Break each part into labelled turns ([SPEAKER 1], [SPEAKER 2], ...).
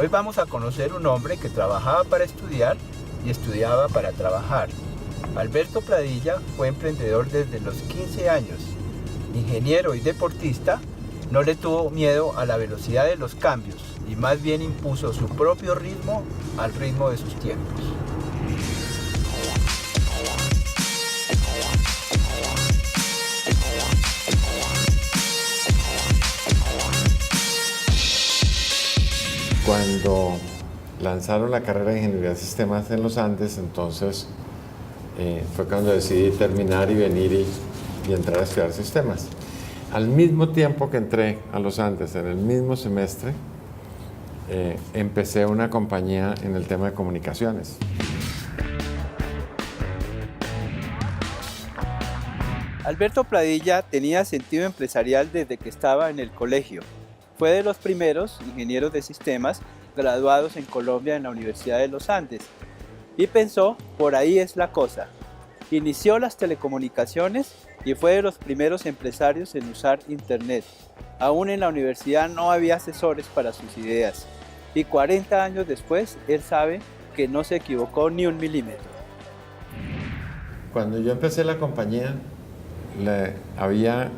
[SPEAKER 1] Hoy vamos a conocer un hombre que trabajaba para estudiar y estudiaba para trabajar. Alberto Pladilla fue emprendedor desde los 15 años. Ingeniero y deportista, no le tuvo miedo a la velocidad de los cambios y más bien impuso su propio ritmo al ritmo de sus tiempos.
[SPEAKER 2] Cuando lanzaron la carrera de Ingeniería de Sistemas en los Andes, entonces fue cuando decidí terminar y venir y entrar a estudiar sistemas. Al mismo tiempo que entré a los Andes, en el mismo semestre, empecé una compañía en el tema de comunicaciones.
[SPEAKER 1] Alberto Pladilla tenía sentido empresarial desde que estaba en el colegio. Fue de los primeros ingenieros de sistemas graduados en Colombia en la Universidad de los Andes y pensó, por ahí es la cosa. Inició las telecomunicaciones y fue de los primeros empresarios en usar internet. Aún en la universidad no había asesores para sus ideas y 40 años después él sabe que no se equivocó ni un milímetro.
[SPEAKER 2] Cuando yo empecé la compañía, había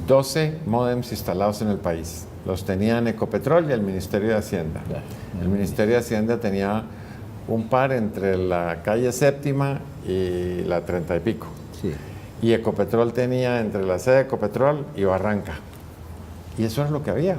[SPEAKER 2] 12 módems instalados en el país. Los tenían Ecopetrol y el Ministerio de Hacienda. El Ministerio de Hacienda tenía un par entre la calle Séptima y la 30 y pico.
[SPEAKER 1] Sí.
[SPEAKER 2] Y Ecopetrol tenía entre la sede de Ecopetrol y Barranca. Y eso era lo que había.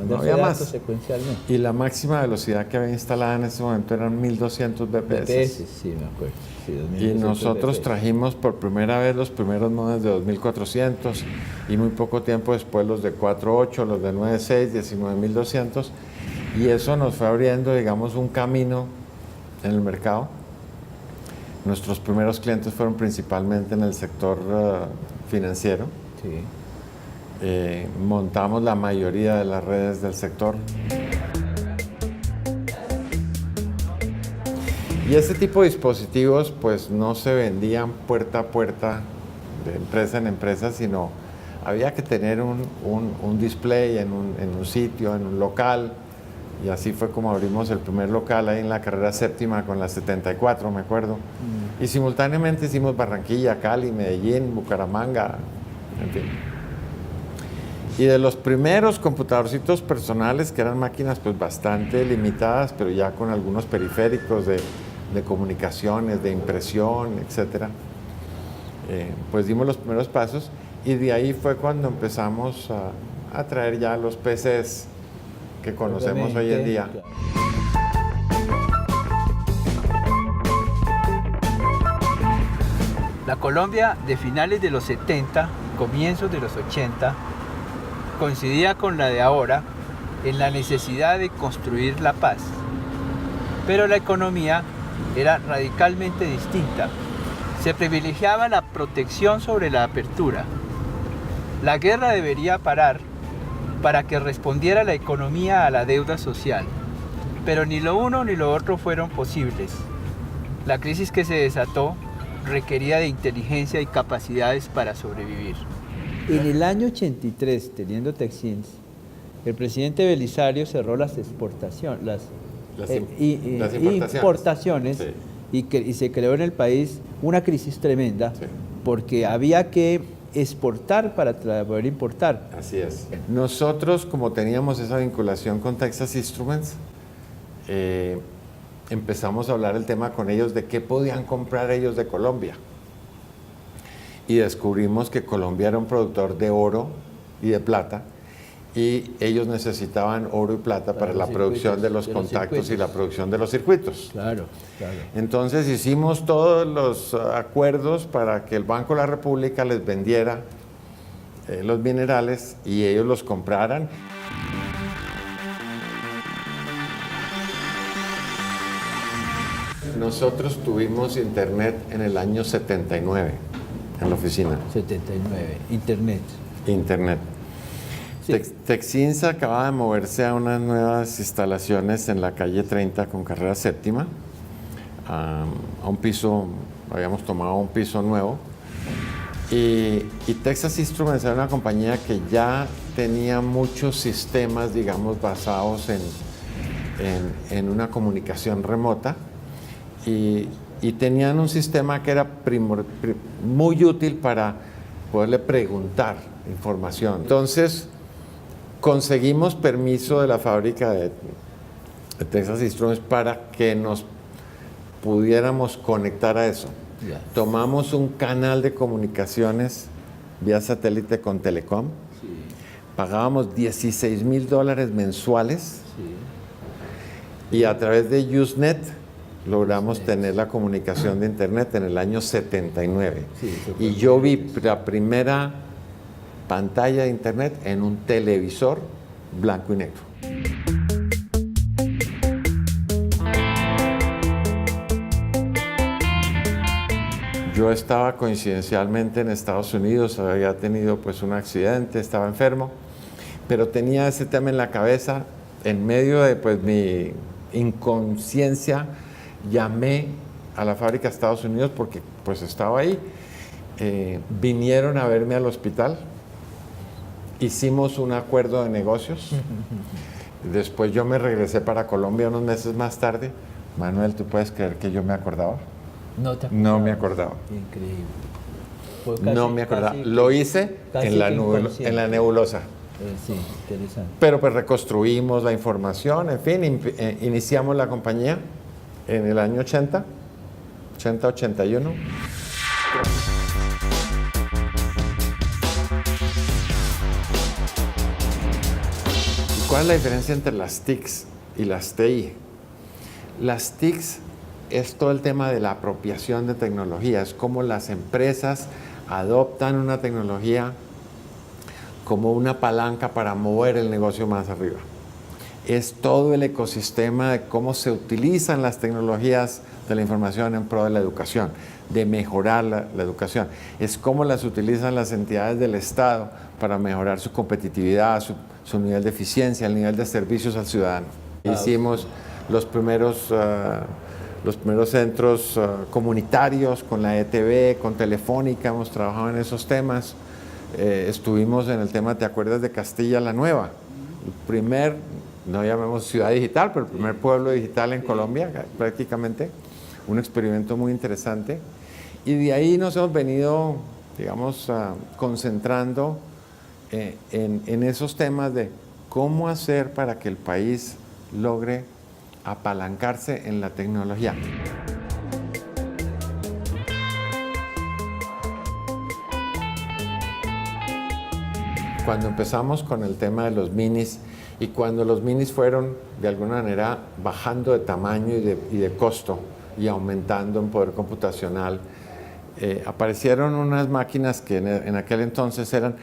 [SPEAKER 2] No había más.
[SPEAKER 1] Secuencialmente.
[SPEAKER 2] Y la máxima velocidad que había instalada en ese momento eran 1200 BPS.
[SPEAKER 1] Sí, me acuerdo. Sí,
[SPEAKER 2] y nosotros trajimos por primera vez los primeros modems de 2400 y muy poco tiempo después los de 48, los de 96, 19200. Y eso nos fue abriendo, digamos, un camino en el mercado. Nuestros primeros clientes fueron principalmente en el sector financiero.
[SPEAKER 1] Sí.
[SPEAKER 2] Montamos la mayoría de las redes del sector. Y este tipo de dispositivos pues no se vendían puerta a puerta de empresa en empresa, sino había que tener un display en un sitio, en un local. Y así fue como abrimos el primer local ahí en la carrera Séptima con la 74, me acuerdo. Y simultáneamente hicimos Barranquilla, Cali, Medellín, Bucaramanga, en fin. Y de los primeros computadorcitos personales, que eran máquinas pues bastante limitadas, pero ya con algunos periféricos de comunicaciones, de impresión, etc. Pues dimos los primeros pasos y de ahí fue cuando empezamos a traer ya los PCs que conocemos hoy en día.
[SPEAKER 1] Claro. La Colombia de finales de los 70, comienzos de los 80, coincidía con la de ahora en la necesidad de construir la paz. Pero la economía era radicalmente distinta. Se privilegiaba la protección sobre la apertura. La guerra debería parar para que respondiera la economía a la deuda social. Pero ni lo uno ni lo otro fueron posibles. La crisis que se desató requería de inteligencia y capacidades para sobrevivir. En el año 83, teniendo Texins, el presidente Belisario cerró las exportaciones, las importaciones, sí. y se creó en el país una crisis tremenda, sí. Porque había que exportar para poder importar.
[SPEAKER 2] Así es. Nosotros, como teníamos esa vinculación con Texas Instruments, empezamos a hablar el tema con ellos de qué podían comprar ellos de Colombia. Y descubrimos que Colombia era un productor de oro y de plata, y ellos necesitaban oro y plata para la producción de los contactos y la producción de los circuitos.
[SPEAKER 1] Claro, claro.
[SPEAKER 2] Entonces hicimos todos los acuerdos para que el Banco de la República les vendiera los minerales y ellos los compraran. Nosotros tuvimos internet en el año 79 en la oficina.
[SPEAKER 1] 79, internet.
[SPEAKER 2] Internet. Sí. Texins acaba de moverse a unas nuevas instalaciones en la calle 30 con carrera Séptima, a un piso, habíamos tomado un piso nuevo, Y Texas Instruments era una compañía que ya tenía muchos sistemas, digamos, basados en una comunicación remota y tenían un sistema que era muy útil para poderle preguntar información. Entonces, conseguimos permiso de la fábrica de Texas Instruments para que nos pudiéramos conectar a eso.
[SPEAKER 1] Ya.
[SPEAKER 2] Tomamos un canal de comunicaciones vía satélite con Telecom,
[SPEAKER 1] Sí,
[SPEAKER 2] pagábamos $16,000 mensuales
[SPEAKER 1] sí.
[SPEAKER 2] y a través de Usenet logramos
[SPEAKER 1] Usenet.
[SPEAKER 2] tener la comunicación de internet en el año 79.
[SPEAKER 1] Sí, eso fue
[SPEAKER 2] Y
[SPEAKER 1] muy
[SPEAKER 2] yo vi
[SPEAKER 1] bien.
[SPEAKER 2] la primera pantalla de internet en un televisor blanco y negro. Yo estaba coincidencialmente en Estados Unidos, había tenido pues un accidente, estaba enfermo, pero tenía ese tema en la cabeza. En medio de pues mi inconsciencia llamé a la fábrica de Estados Unidos porque pues estaba ahí. Vinieron a verme al hospital, hicimos un acuerdo de negocios. Después yo me regresé para Colombia unos meses más tarde. Manuel, ¿tú puedes creer que yo me acordaba?
[SPEAKER 1] No te
[SPEAKER 2] No me
[SPEAKER 1] acordabas.
[SPEAKER 2] acordaba.
[SPEAKER 1] Increíble. Fue casi-
[SPEAKER 2] No me acordaba.
[SPEAKER 1] casi-
[SPEAKER 2] Lo hice
[SPEAKER 1] casi
[SPEAKER 2] en la,
[SPEAKER 1] que inconsciente.
[SPEAKER 2] en la nebulosa.
[SPEAKER 1] Sí, interesante.
[SPEAKER 2] Pero pues reconstruimos la información, en fin, iniciamos la compañía en el año 81. ¿Cuál es la diferencia entre las TICs y las TI? Las TICs es todo el tema de la apropiación de tecnología, es cómo las empresas adoptan una tecnología como una palanca para mover el negocio más arriba. Es todo el ecosistema de cómo se utilizan las tecnologías de la información en pro de la educación, de mejorar la educación. Es cómo las utilizan las entidades del Estado para mejorar su competitividad, su nivel de eficiencia, el nivel de servicios al ciudadano. Hicimos los primeros centros comunitarios con la ETV, con Telefónica, hemos trabajado en esos temas. Estuvimos en el tema, ¿te acuerdas de Castilla la Nueva? El primer, no llamemos ciudad digital, pero el primer pueblo digital en Colombia, prácticamente. Un experimento muy interesante. Y de ahí nos hemos venido, digamos, concentrando en esos temas de cómo hacer para que el país logre apalancarse en la tecnología. Cuando empezamos con el tema de los minis y cuando los minis fueron de alguna manera bajando de tamaño y de costo y aumentando en poder computacional, aparecieron unas máquinas que en aquel entonces eran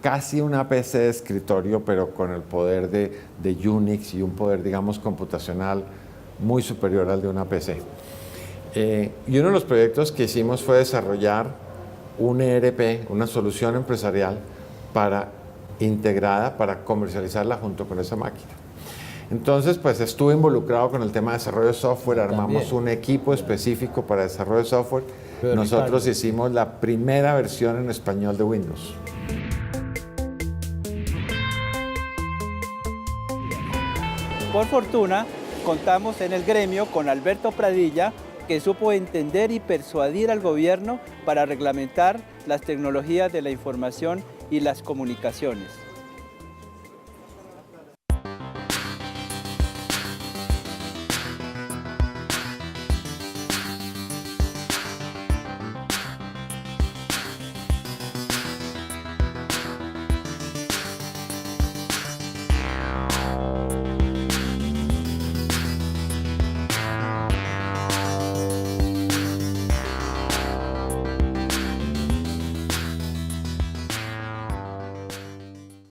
[SPEAKER 2] casi una PC de escritorio, pero con el poder de Unix y un poder, digamos, computacional muy superior al de una PC. Y uno de los proyectos que hicimos fue desarrollar un ERP, una solución empresarial integrada para comercializarla junto con esa máquina. Entonces, pues estuve involucrado con el tema de desarrollo de software, armamos un equipo específico para desarrollo de software.
[SPEAKER 1] Pero
[SPEAKER 2] Nosotros
[SPEAKER 1] Ricardo,
[SPEAKER 2] hicimos la primera versión en español de Windows.
[SPEAKER 1] Por fortuna, contamos en el gremio con Alberto Pradilla, que supo entender y persuadir al gobierno para reglamentar las tecnologías de la información y las comunicaciones.